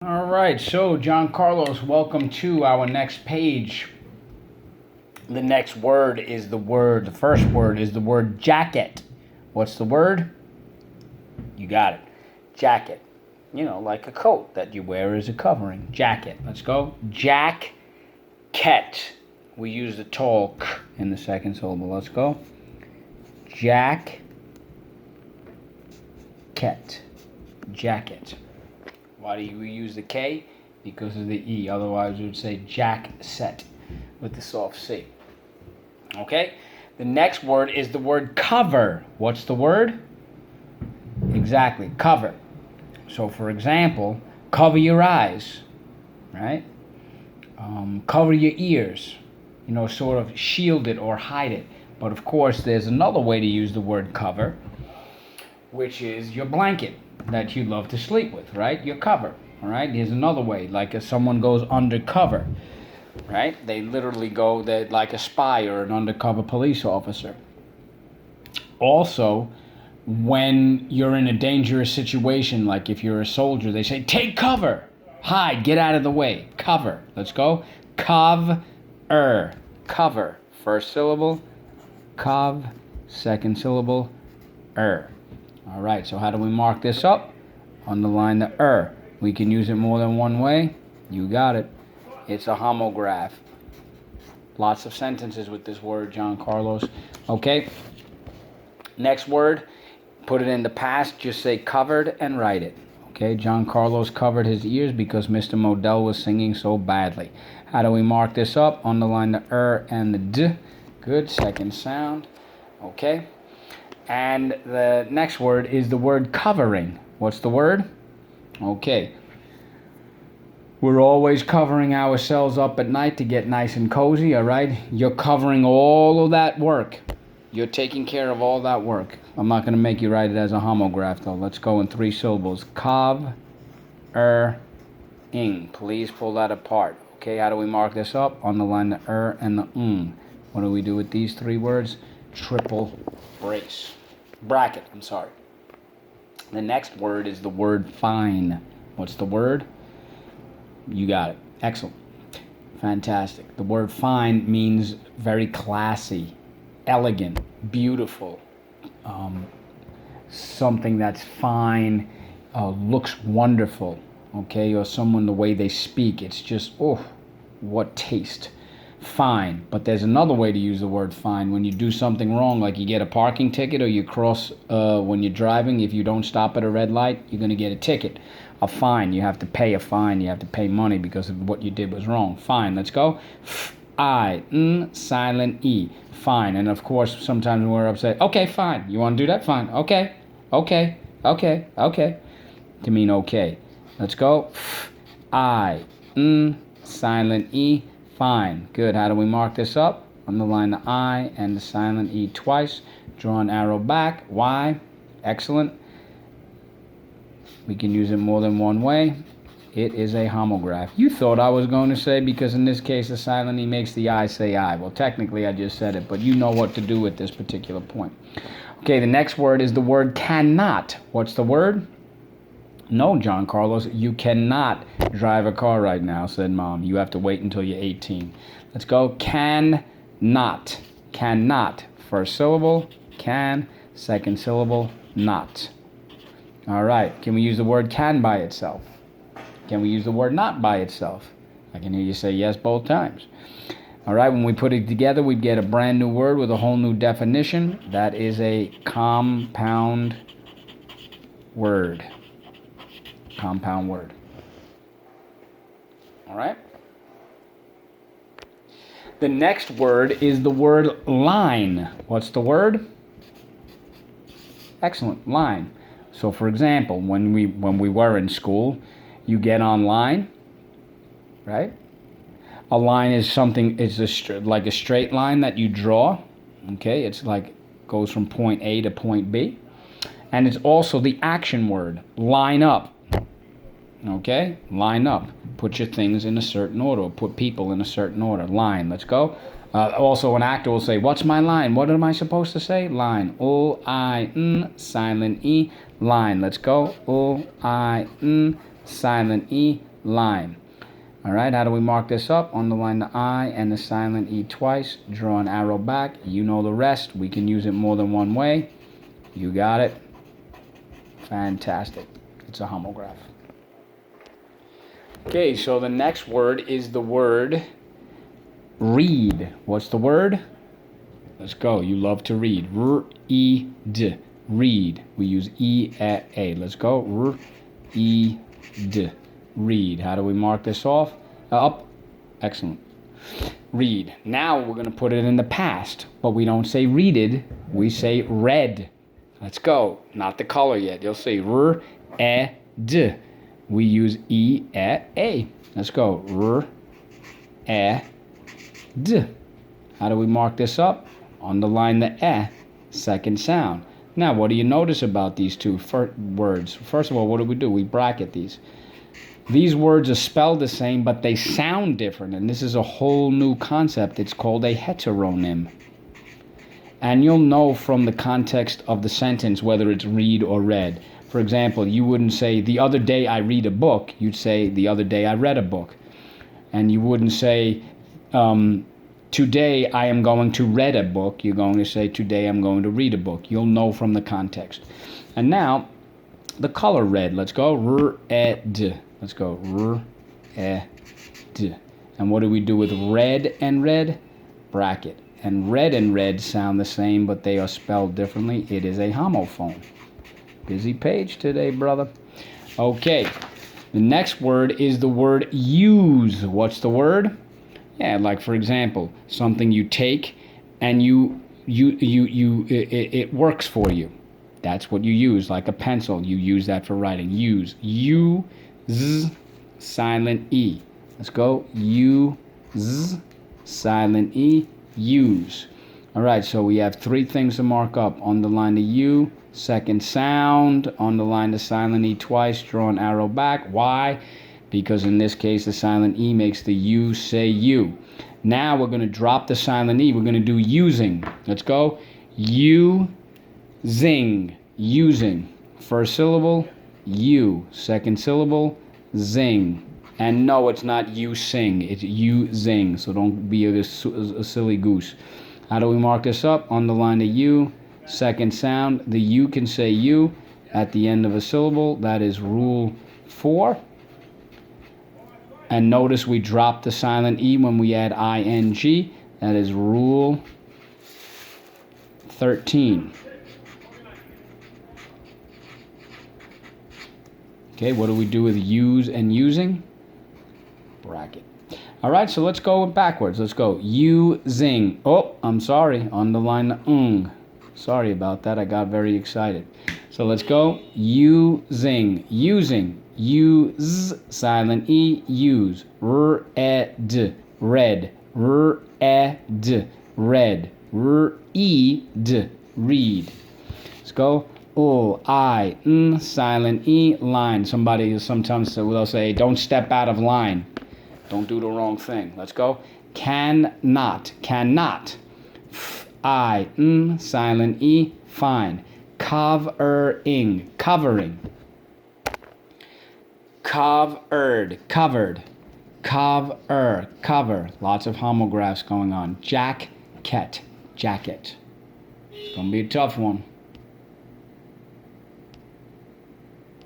All right, so John Carlos, welcome to our next page. The next word is the first word is the word jacket. What's the word? You got it. Jacket. You know, like a coat that you wear as a covering. Jacket. Let's go. Jacket. We use the tall k in the second syllable. Let's go. Jacket. Jacket. Why do you use the K? Because of the E. Otherwise, we would say jack set with the soft C. Okay? The next word is the word cover. What's the word? Exactly, cover. So, for example, cover your eyes, right? Cover your ears. You know, sort of shield it or hide it. But of course, there's another way to use the word cover, which is your blanket that you love to sleep with, right? Your cover, all right? Here's another way, like if someone goes undercover, right? They literally go, they're like a spy or an undercover police officer. Also, when you're in a dangerous situation, like if you're a soldier, they say, take cover, hide, get out of the way, cover. Let's go. Cover. First syllable, cov, second syllable, All right, so how do we mark this up? Underline the We can use it more than one way. You got it. It's a homograph. Lots of sentences with this word, John Carlos. Okay. Next word, put it in the past. Just say covered and write it. Okay, John Carlos covered his ears because Mr. Modell was singing so badly. How do we mark this up? Underline the and the d. Good, second sound. Okay. And the next word is the word covering. What's the word? Okay. We're always covering ourselves up at night to get nice and cozy, all right? You're covering all of that work. You're taking care of all that work. I'm not going to make you write it as a homograph, though. Let's go in 3 syllables. Ing. Please pull that apart. Okay, how do we mark this up? Underline the and the What do we do with these 3 words? Triple bracket. The next word is the word fine. What's the word? You got it. Excellent. Fantastic. The word fine means very classy, elegant, beautiful. Something that's fine, looks wonderful. Okay, or someone, the way they speak, it's just, oh, what taste. Fine. But there's another way to use the word fine. When you do something wrong, like you get a parking ticket or you cross when you're driving, if you don't stop at a red light, you're going to get a ticket. A fine. You have to pay a fine. You have to pay money because of what you did was wrong. Fine. Let's go. Silent E. Fine. And of course, sometimes when we're upset, okay, fine. You want to do that? Fine. Okay. To mean okay. Let's go. Silent E. Fine. Good. How do we mark this up? Underline the I and the silent E twice. Draw an arrow back. Y. Excellent. We can use it more than one way. It is a homograph. You thought I was going to say, because in this case the silent E makes the I say I. Well, technically I just said it, but you know what to do at this particular point. Okay, the next word is the word cannot. What's the word? No, John Carlos, you cannot drive a car right now, said Mom. You have to wait until you're 18. Let's go. Cannot. Cannot. First syllable, can. Second syllable, not. All right. Can we use the word can by itself? Can we use the word not by itself? I can hear you say yes both times. All right. When we put it together, we get a brand new word with a whole new definition. That is a compound word. Compound word. All right. The next word is the word line. What's the word? Excellent. Line. So, for example, when we were in school, you get online, right? A line is something. It's like a straight line that you draw. Okay, it's like goes from point A to point B, and it's also the action word. Line up. Okay, line up. Put your things in a certain order. Or put people in a certain order. Line. Let's go. Also, an actor will say, "What's my line? What am I supposed to say?" Line. O I N silent E. Line. Let's go. O I N silent E. line. All right, how do we mark this up? Underline the I and the silent E twice. Draw an arrow back. You know the rest. We can use it more than one way. You got it. Fantastic. It's a homograph. Okay, so the next word is the word read. What's the word? Let's go. You love to read. R-E-D. Read. We use E-A. Let's go. R-E-D. Read. How do we mark this off? Up. Excellent. Read. Now we're going to put it in the past, but we don't say readed. We say read. Let's go. Not the color yet. You'll say R-E-D. We use E-A. Let's go. R-E-D. How do we mark this up? Underline the E, second sound. Now, what do you notice about these two words? First of all, what do? We bracket these. These words are spelled the same, but they sound different, and this is a whole new concept. It's called a heteronym. And you'll know from the context of the sentence whether it's read or read. For example, you wouldn't say, the other day I read a book. You'd say, the other day I read a book. And you wouldn't say, today I am going to read a book. You're going to say, today I'm going to read a book. You'll know from the context. And now, the color red. Let's go. R-E-D. Let's go. R-E-D. And what do we do with red and red? Bracket. And red sound the same, but they are spelled differently. It is a homophone. Busy page today, brother. Okay. The next word is the word use. What's the word? Yeah, like for example, something you take and it works for you. That's what you use, like a pencil. You use that for writing. Use. U-Z, silent E. Let's go. U-Z, silent E, use. All right, so we have three things to mark up. Underline the U, second sound. Underline the silent E twice. Draw an arrow back. Why? Because in this case, the silent E makes the U say you. Now we're going to drop the silent E. We're going to do using. Let's go. U-zing. Using. First syllable, you. Second syllable, zing. And no, it's not you sing. It's you zing. So don't be a silly goose. How do we mark this up? Underline the U. Second sound. The U can say you at the end of a syllable. That is rule 4. And notice we drop the silent E when we add ing. That is rule 13. Okay, what do we do with use and using? Bracket. All right, so let's go backwards. Let's go. Using. Oh, I'm sorry. Underline the ung. Sorry about that. I got very excited. So let's go. Using. Using. Use, silent E, use. R-E-D, red. R-E-D, red. R-E-D, read. Let's go. I, silent E, line. Somebody sometimes will say, don't step out of line. Don't do the wrong thing. Let's go. Cannot, cannot. I, silent E, fine. Covering, covering. Covered, covered. Cover. Lots of homographs going on. Jacket, jacket. It's going to be a tough one.